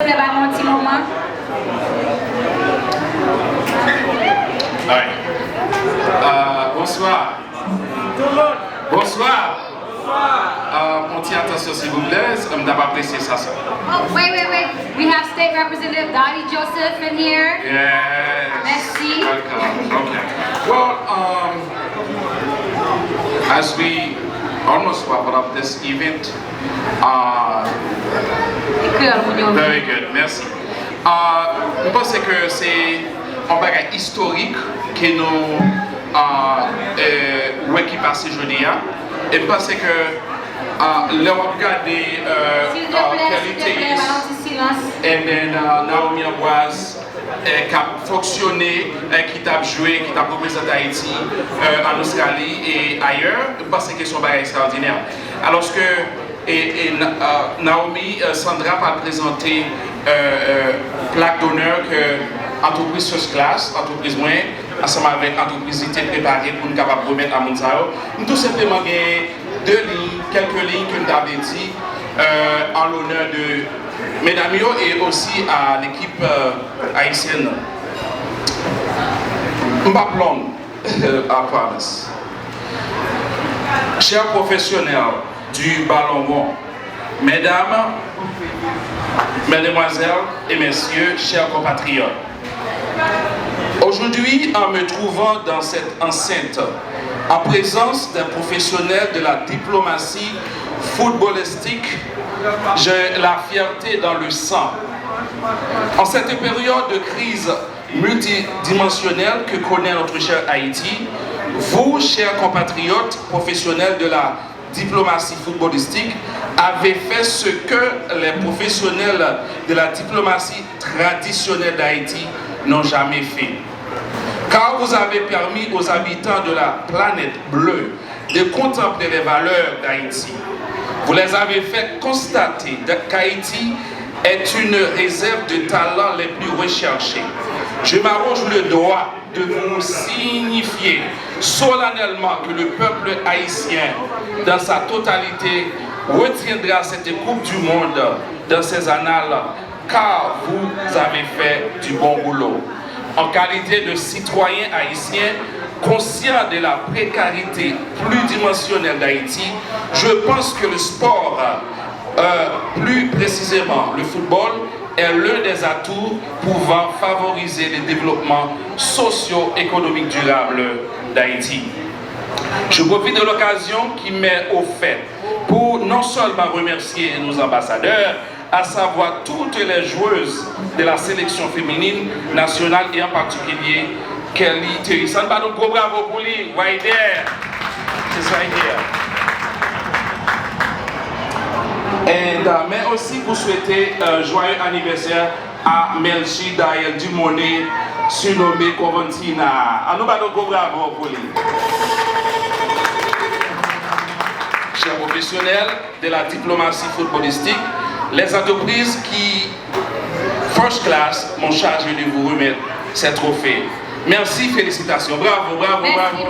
voulez pas un petit moment? Ouais. Bonsoir. Bonsoir. On tient attention s'il vous plaît, on n'a pas apprécié ça. Oh, wait. We have State Representative Dottie Joseph in here. Yes. Merci. Welcome. Okay. Well, as we almost wrap up this event, very good, merci. Je pense que c'est un bagage historique que nous qui passe aujourd'hui. Et je pense que l'Europe regarde Kerly Theus et Nahomie Ambroise qui a fonctionné, qui a joué, qui a représenté Haïti en Australie et ailleurs. Je pense que c'est un bagage extraordinaire. Alors que Nahomie, Sandra va présenter plaque d'honneur que entreprise first class, entreprise moins, ensemble avec l'entreprise qui est préparée pour nous capables de remettre à Montsao. Nous tout simplement quelques lignes que nous avons dit en l'honneur de mesdames et aussi à l'équipe haïtienne. M'appelons à Paris. Chers professionnels du ballon rond, mesdames, mesdemoiselles et messieurs, chers compatriotes, aujourd'hui, en me trouvant dans cette enceinte, en présence d'un professionnel de la diplomatie footballistique, j'ai la fierté dans le sang. En cette période de crise multidimensionnelle que connaît notre cher Haïti, vous, chers compatriotes professionnels de la diplomatie footballistique, avez fait ce que les professionnels de la diplomatie traditionnelle d'Haïti n'ont jamais fait. Car vous avez permis aux habitants de la planète bleue de contempler les valeurs d'Haïti. Vous les avez fait constater qu'Haïti est une réserve de talents les plus recherchés. Je m'arroge le droit de vous signifier solennellement que le peuple haïtien, dans sa totalité, retiendra cette Coupe du Monde dans ses annales, car vous avez fait du bon boulot. En qualité de citoyen haïtien, conscient de la précarité pluridimensionnelle d'Haïti, je pense que le sport, plus précisément le football, est l'un des atouts pouvant favoriser le développement socio-économique durable d'Haïti. Je profite de l'occasion qui m'est offerte pour non seulement remercier nos ambassadeurs, à savoir toutes les joueuses de la sélection féminine nationale et en particulier Kerly Theus. Un gros bravo pour lui, right there. It's right here. Et, mais aussi pour souhaiter un joyeux anniversaire à Melchi Daël Dumoné, surnommé Coventina. Un gros bravo pour lui. Chers professionnels de la diplomatie footballistique, les entreprises qui, first class, m'ont chargé de vous remettre ces trophées. Merci, félicitations. Bravo. Merci.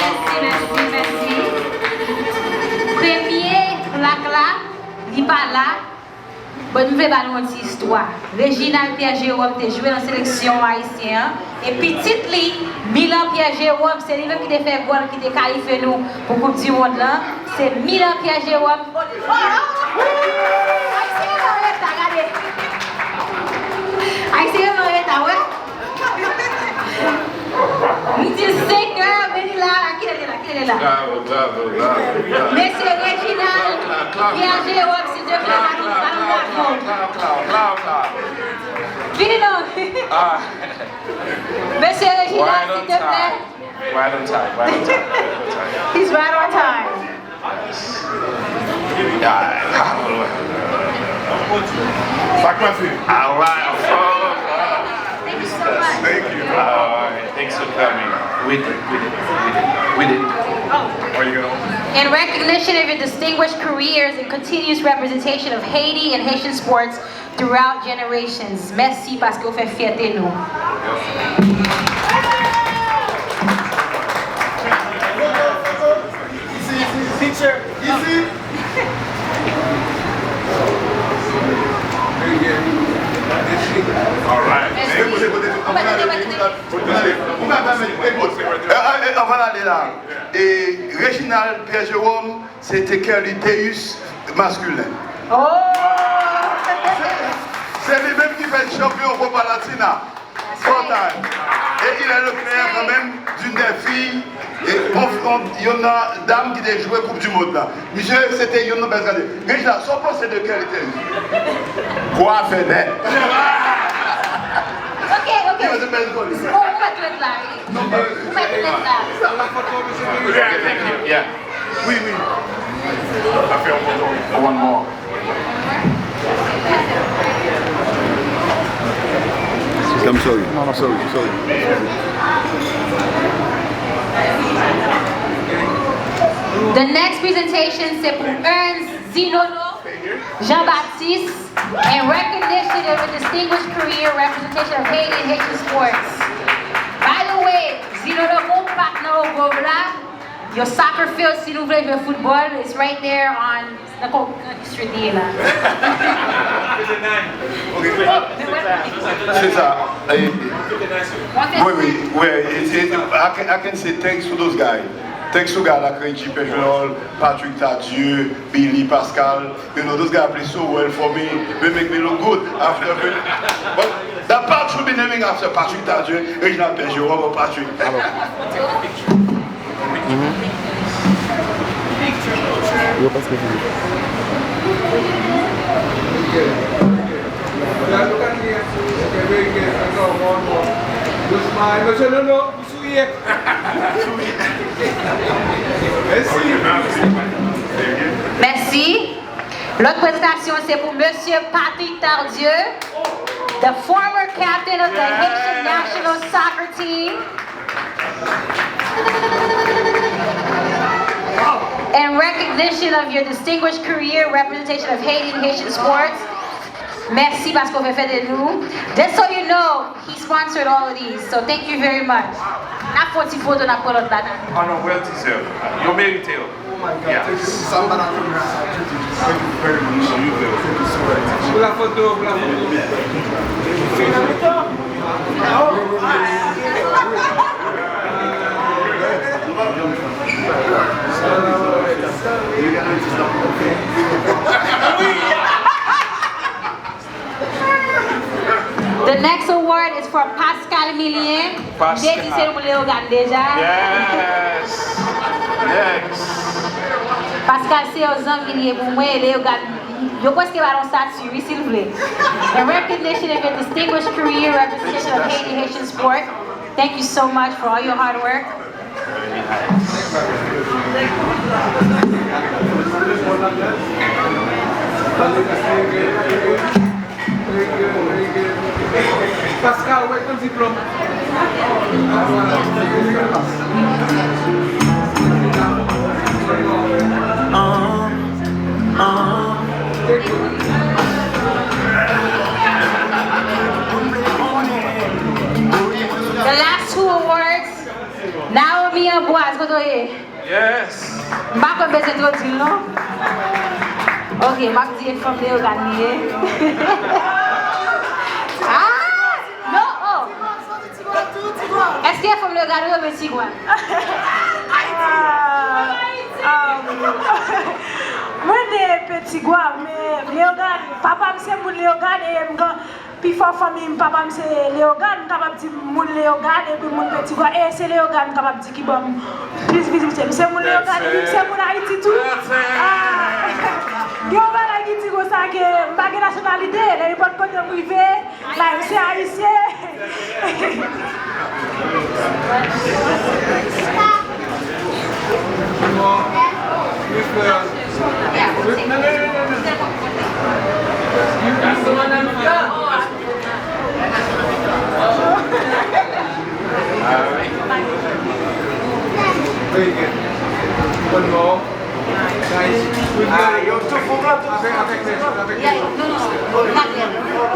Premier plaque là, il pas là. Bonne nouvelle ballon d'histoire. Reginald Pierre-Jerôme a joué dans la sélection haïtienne. Et petite ligne, Milan Pierre-Jerôme, c'est lui qui a fait goal, qui a qualifié nous pour la Coupe du Monde. C'est Milan Pierre-Jerôme. Haïtien Moreta, ouais. Nous disons 5 heures, venez là, qui est là? Bravo. Monsieur Reginald Pierre-Jerôme, s'il te plaît, venez donc. Monsieur Reginald, s'il te plaît. Right on time. He's right on time. All right. Thank you so much. Thank you. Thanks for coming. We did. Where you going? In recognition of your distinguished careers and continuous representation of Haiti and Haitian sports throughout generations, merci parce que vous faites fierté nous. Teacher, easy. Very good. On va aller là. Et Reginald Pierre Jerôme, c'était Kerly Theus masculin. Oh! C'est lui-même qui fait le champion Copa Latina. Spontané. Et il est le frère quand même d'une des filles. Et il y en a une dame qui a joué Coupe du Monde là. Monsieur, c'était Yono Bezgade. Reginald, son poste c'est de Kerly Theus. Quoi fait d'elle? Ok. On va mettre là. On va mettre là. Yeah. Oui. One more. I'm sorry. Sorry. The next presentation c'est pour Ernest ZeNoNo Jean Baptiste in recognition of a distinguished career representation of Haiti and Haitian sports. By the way, ZeNoNo mon partner au Gobla, your soccer field si vous voulez jouer football, it's right there on the street là. C'est ça. Oui. I can say thanks to those guys. Thanks to guys like Haiti Cheri, Patrick Tardieu, Billy, Pascal. You know, those guys play so well for me. They make me look good after. But that part should be naming after Patrick Tardieu, Reginald Pierre Jerôme or Patrick. Merci. L'autre présentation c'est pour Monsieur Patrick Tardieu, the former captain of the Haitian national soccer team. In recognition of your distinguished career representation of Haiti and Haitian sports. Merci parce qu'on fait de nous. Just so you know, he sponsored all of these, so thank you very much. Na photo na photo là. Oh no, well deserved. You mérite. Oh my God, thank you so much. Thank you very much. Pour la photo, The next award is for Pascal Milien. Pascal. Yes. Pascal, c'est aux amis pour moi, je pense qu'il va dans statue, s'il vous plaît. In recognition of your distinguished career representation of Haiti Haitian sport, thank you so much for all your hard work. Very good. Pascal, where comes he from? The last two awards, Nahomie Ambroise, go ahead. Yes. Marc a besoin de dire non? Ok, Marc dit une femme de gagner. Est-ce qu'il y a comme le gars de Messi quoi? Moi des petits gars mais Léogane papa me c'est mon Léogane et puis fort famille papa me c'est Léogane capable dire mon Léogane et puis mon petit gars et c'est Léogane capable dire qui bon plus visibilité c'est mon Léogane et c'est mon Haïti tout. Yo va la Haïti comme ça que pas de nationalité les pas de côté privé là c'est haïtien. One more.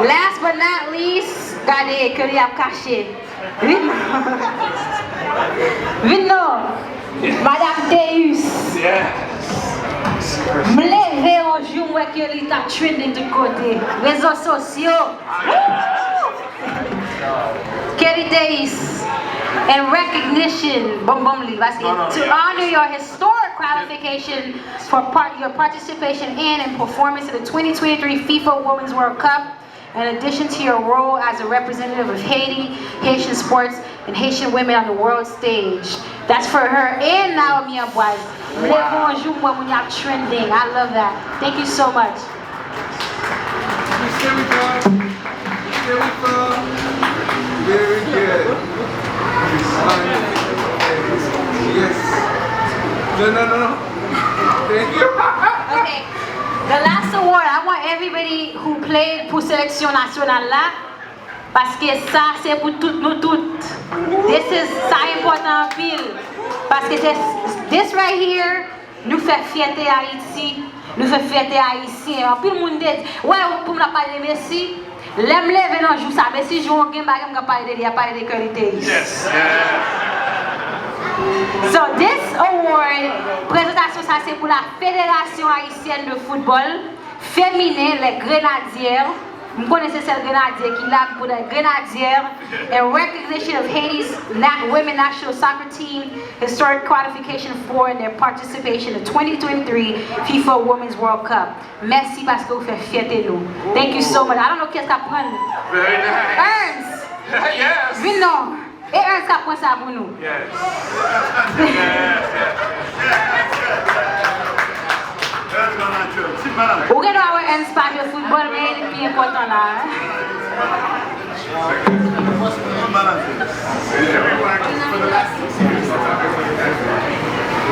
Last but not least, regardez que lui a caché. Vino, Madame Theus. Me lever un jour, moi que lui a trending de côté. Réseaux sociaux. days in recognition, to honor your historic qualification for your participation in and performance in the 2023 FIFA Women's World Cup, in addition to your role as a representative of Haiti, Haitian sports, and Haitian women on the world stage. That's for her and Nahomie Ambroise. Trending. I love that. Thank you so much. Very good. Yes. No. Thank you. Okay. The last award, I want everybody who played pour sélection nationale là, parce que ça c'est pour toutes nous toutes. This is ça important en pile. Parce que this right here nous fait fierté Haïti, nous fait fierté haïtien. En pile monde dit, ouais, pour me parler de mèsi. L'aime lever dans jour ça, mais si joue un game bague, on va parler de Kerly Theus. Yes. So this award, présentation ça c'est pour la Fédération haïtienne de football féminin, les Grenadières. Vous connaissez cette grenadier qui l'a pour les Grenadières. In recognition of Haiti's women national soccer team historic qualification for their participation in the 2023 FIFA Women's World Cup. Merci parce que vous faites fierté nous. Thank you so much. I don't know qu'est-ce qu'à prendre. Very nice. Ernst. Yes. Oui non. Et Ernst qu'à prendre ça pour nous. Yes. Ou gen nou avè Ernst de football, mais il est plus important là.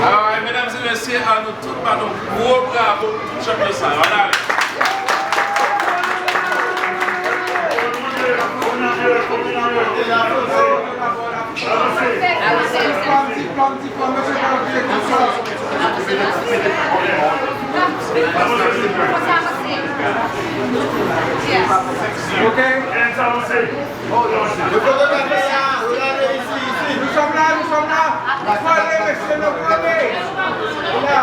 Alors, mesdames et messieurs, à nous tous, pardon, gros bravo pour tout champion ça. Voilà. Ok. Nous sommes là. Il faut aller, monsieur, nous prenez. Là.